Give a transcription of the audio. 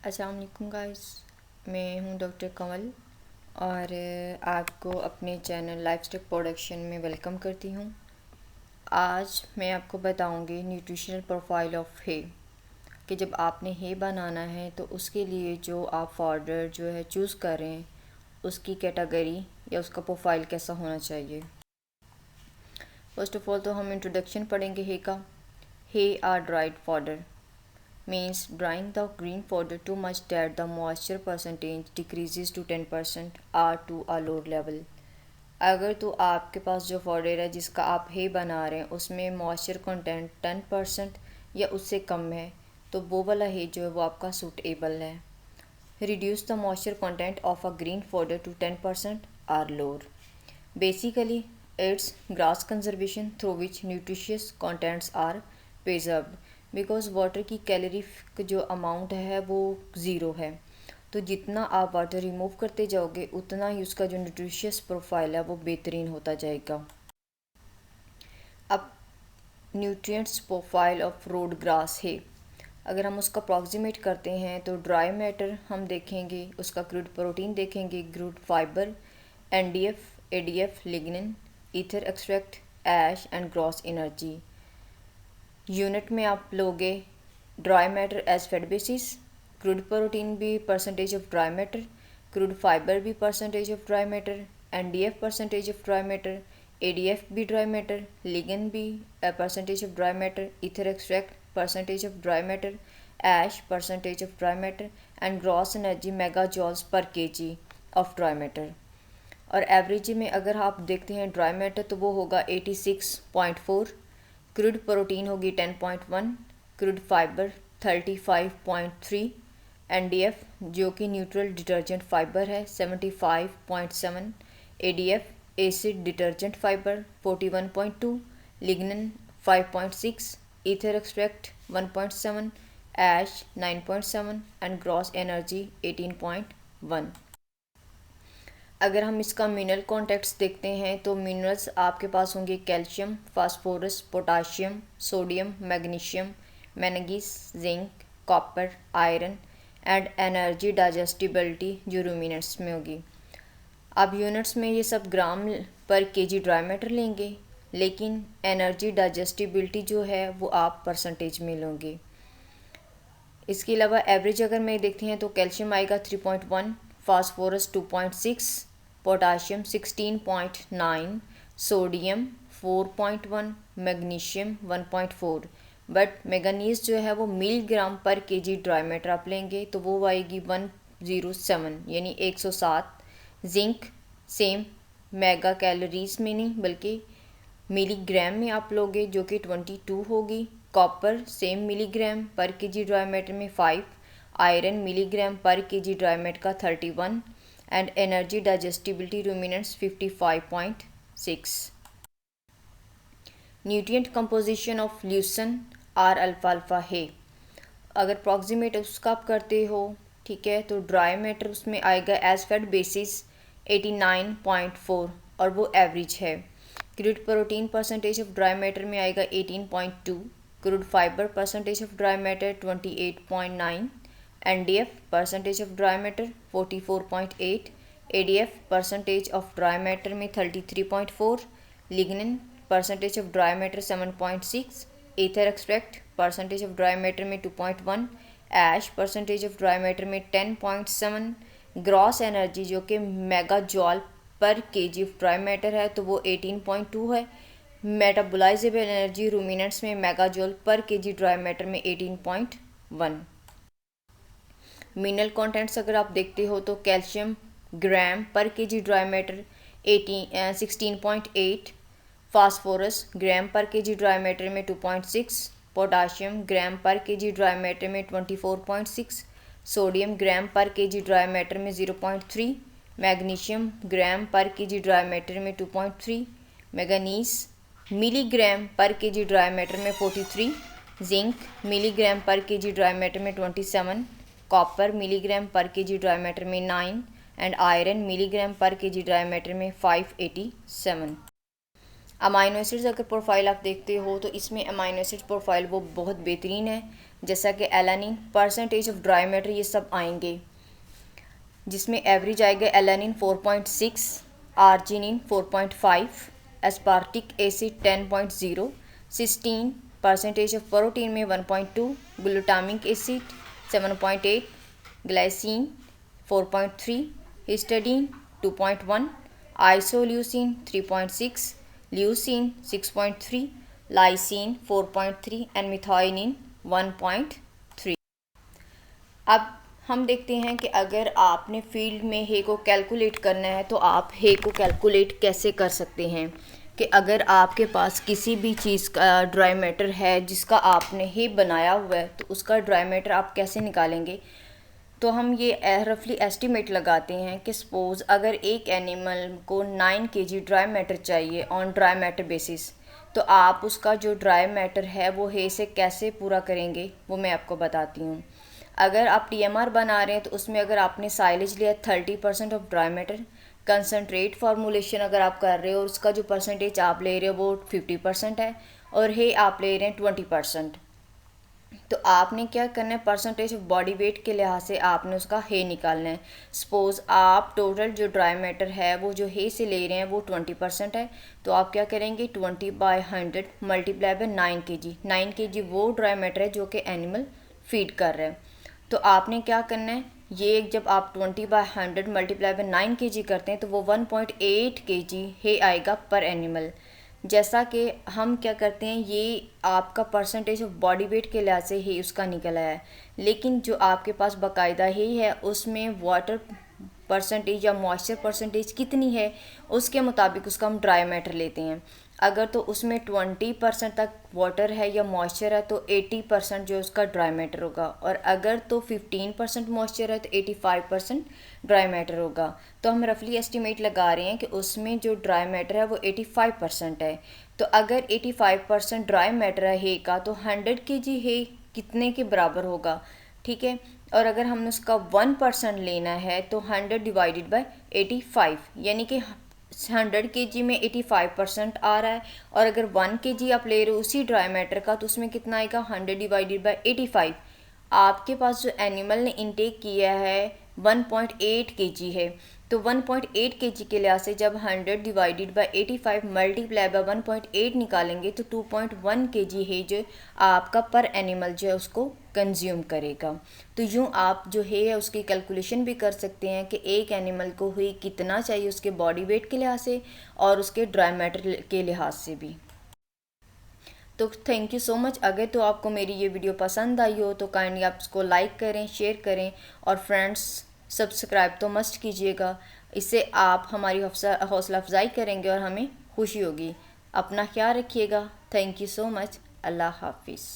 अस्सलाम वालेकुम गाइस, मैं हूं डॉक्टर कंवल और आपको अपने चैनल लाइफस्टाइल प्रोडक्शन में वेलकम करती हूं। आज मैं आपको बताऊंगी न्यूट्रिशनल प्रोफाइल ऑफ हे कि जब आपने हे बनाना है तो उसके लिए जो आप पाउडर जो है चूज़ करें उसकी कैटेगरी या उसका प्रोफाइल कैसा होना चाहिए। फर्स्ट ऑफ ऑल तो हम इंट्रोडक्शन पढ़ेंगे हे का। Hay are dried powder means drying the green powder too much that the moisture percentage decreases to 10% or to a low level। अगर तो आपके पास जो पाउडर है जिसका आप हे बना रहे हैं उसमें मॉइस्चर कंटेंट 10% या उससे कम है तो वो वाला हे जो है वो आपका सूटेबल है। Reduce the moisture content of a green powder to 10% or lower. Basically it's grass conservation through which nutritious contents are preserved because water की कैलोरी जो अमाउंट है वो ज़ीरो है, तो जितना आप वाटर रिमूव करते जाओगे उतना ही उसका जो न्यूट्रिशियस प्रोफाइल है वो बेहतरीन होता जाएगा। अब nutrients profile of road grass है, अगर हम उसका अप्रॉक्सीमेट करते हैं तो ड्राई मैटर हम देखेंगे, उसका क्रूड प्रोटीन देखेंगे, crude fibre, NDF, ADF, lignin, ether extract, ash and gross energy. Unit में आप लोगे dry matter as fat basis, crude protein भी percentage of dry matter, crude fibre भी percentage of dry matter, NDF percentage of dry matter, ADF भी dry matter, lignin भी percentage of dry matter, ether extract percentage of dry matter, ash percentage of dry matter and gross energy mega joules पर KG of dry matter. और average में अगर आप देखते हैं dry matter तो वो होगा 86.4, क्रूड प्रोटीन होगी 10.1, क्रूड फाइबर 35.3, एनडीएफ जो कि न्यूट्रल डिटर्जेंट फाइबर है 75.7, ADF acid detergent fibre 41.2, lignin 5.6, ether extract 1.7, ash 9.7 and gross energy 18.1। अगर हम इसका मिनरल कॉन्टेक्ट्स देखते हैं तो मिनरल्स आपके पास होंगे calcium, phosphorus, potassium, sodium, magnesium, manganese, zinc, copper, iron and energy digestibility जो रूमिनेंट्स में होगी। अब यूनिट्स में ये सब ग्राम पर केजी ड्राई मैटर लेंगे, लेकिन एनर्जी डाइजेस्टिबिलिटी जो है वो आप परसेंटेज में लोगे। इसके अलावा एवरेज अगर मैं देखते हैं तो कैल्शियम आएगा 3.1, phosphorus 2.6, potassium 16.9, sodium 4.1, magnesium 1.4। But manganese जो है वो milligram per kg dry matter आप लेंगे तो वो आएगी 107 यानी 107। जिंक सेम मेगा कैलोरीज में नहीं बल्कि मिलीग्राम में आप लोगे जो कि 22 होगी। Copper same milligram per kg dry matter में 5, iron milligram per kg dry matter का 31 and energy digestibility ruminants 55.6। Nutrient composition of lucerne or अल्फाल्फा है, अगर अप्रॉक्सीमेट उसका आप करते हो ठीक है तो ड्राई मैटर उसमें आएगा एज फैट बेसिस 89.4 और वो एवरेज है। Crude protein percentage of dry matter में आएगा 18.2, crude fibre percentage of dry matter 28.9, NDF percentage of dry matter 44.8, ADF percentage of dry matter में 33.4, lignin percentage of dry matter 7.6, ether extract percentage of dry matter में 2.1, ऐश percentage of dry matter में 10.7, gross energy जो कि mega जॉल पर KG of dry matter है तो वो 18.2 है। मेटाबोलाइजेबल एनर्जी रूमिनेंट्स में मेगा जॉल पर केजी ड्राई मैटर में 18.1। मिनरल कंटेंट्स अगर आप देखते हो तो कैल्शियम ग्राम पर केजी ड्राई मैटर 16.8, फास्फोरस ग्राम पर केजी ड्राई मैटर में 2.6, पोटाशियम ग्राम पर केजी ड्राई मैटर में 24.6, सोडियम ग्राम पर केजी ड्राई मैटर में 0.3, मैग्नीशियम ग्राम पर केजी ड्राई मैटर में 2.3, manganese milligram per kg dry matter में 43, zinc milligram per kg dry matter में 27, copper milligram per kg dry matter में 9 and iron milligram per kg dry matter में 587। Amino acids अगर profile आप देखते हो तो इसमें अमाइनो एसिड प्रोफाइल वो बहुत बेहतरीन है। जैसा कि alanine, percentage of dry matter, ये सब आएंगे, जिसमें एवरेज आएगा alanine 4.6, arginine 4.5, aspartic acid 10.0, cysteine, percentage of protein में 1.2, glutamic acid 7.8, glycine 4.3, histidine 2.1, isoleucine 3.6, leucine 6.3, lysine 4.3 and methionine 1.3। अब हम देखते हैं कि अगर आपने फील्ड में हे को कैलकुलेट करना है तो आप हे को कैलकुलेट कैसे कर सकते हैं कि अगर आपके पास किसी भी चीज़ का ड्राई मैटर है जिसका आपने हे बनाया हुआ है तो उसका ड्राई मैटर आप कैसे निकालेंगे। तो हम ये रफली एस्टिमेट लगाते हैं कि सपोज़ अगर एक एनिमल को 9 kg ड्राई मैटर चाहिए ऑन ड्राई मैटर बेसिस, तो आप उसका जो ड्राई मैटर है वो हे से कैसे पूरा करेंगे वो मैं आपको बताती हूँ। अगर आप TMR बना रहे हैं तो उसमें अगर आपने साइलेज लिया 30% of dry matter, concentrate formulation अगर आप कर रहे हो और उसका जो परसेंटेज आप ले रहे हो वो 50% है और हे आप ले रहे हैं 20%, तो आपने क्या करना है, परसेंटेज ऑफ बॉडी वेट के लिहाज से आपने उसका हे निकालना है। सपोज़ आप टोटल जो ड्राई मैटर है वो जो हे से ले रहे हैं वो 20% है, तो आप क्या करेंगे 20/100 मल्टीप्लाई बाय 9 kg। 9 kg वो ड्राई मैटर है जो कि एनिमल फीड कर रहा है। तो आपने क्या करना है, ये जब आप 20/100 मल्टीप्लाई बाय 9 kg करते हैं तो वो 1.8 kg हे आएगा पर एनिमल। जैसा कि हम क्या करते हैं, ये आपका परसेंटेज ऑफ बॉडी वेट के लिहाज से ही उसका निकल आया है, लेकिन जो आपके पास बाकायदा ही है उसमें वाटर परसेंटेज या मॉइस्चर परसेंटेज कितनी है उसके मुताबिक उसका हम ड्राई मैटर लेते हैं। अगर तो उसमें 20% तक वाटर है या मॉइस्चर है तो 80% जो उसका ड्राई मैटर होगा, और अगर तो 15% मॉइस्चर है तो 85% ड्राई मैटर होगा। तो हम रफली एस्टिमेट लगा रहे हैं कि उसमें जो ड्राई मैटर है वो 85% है। तो अगर 85% ड्राई मैटर है हे का तो 100 kg हे कितने के बराबर होगा, ठीक है। और अगर हमने उसका 1% लेना है तो 100 डिवाइडेड बाय 85, यानी कि 100 kg में 85% आ रहा है, और अगर 1 kg आप ले रहे हो उसी ड्राई मैटर का तो उसमें कितना आएगा 100 डिवाइडेड बाय 85। आपके पास जो एनिमल ने इनटेक किया है 1.8 kg है, तो 1.8 kg के लिहाज से जब 100 डिवाइडेड बाय 85 मल्टीप्लाई बाय 1.8 निकालेंगे तो 2.1 kg है जो आपका पर एनिमल जो है उसको कंज्यूम करेगा। तो यूँ आप जो है उसकी कैलकुलेशन भी कर सकते हैं कि एक एनिमल को हुई कितना चाहिए उसके बॉडी वेट के लिहाज से और उसके ड्राई मैटर के लिहाज से भी। तो थैंक यू सो मच। अगर तो आपको मेरी ये वीडियो पसंद आई हो तो काइंडली आप इसको लाइक करें, शेयर करें, और फ्रेंड्स सब्सक्राइब तो मस्ट कीजिएगा। इससे आप हमारी हौसला अफजाई करेंगे और हमें खुशी होगी। अपना ख्याल रखिएगा। Thank you so much. अल्लाह हाफिज़।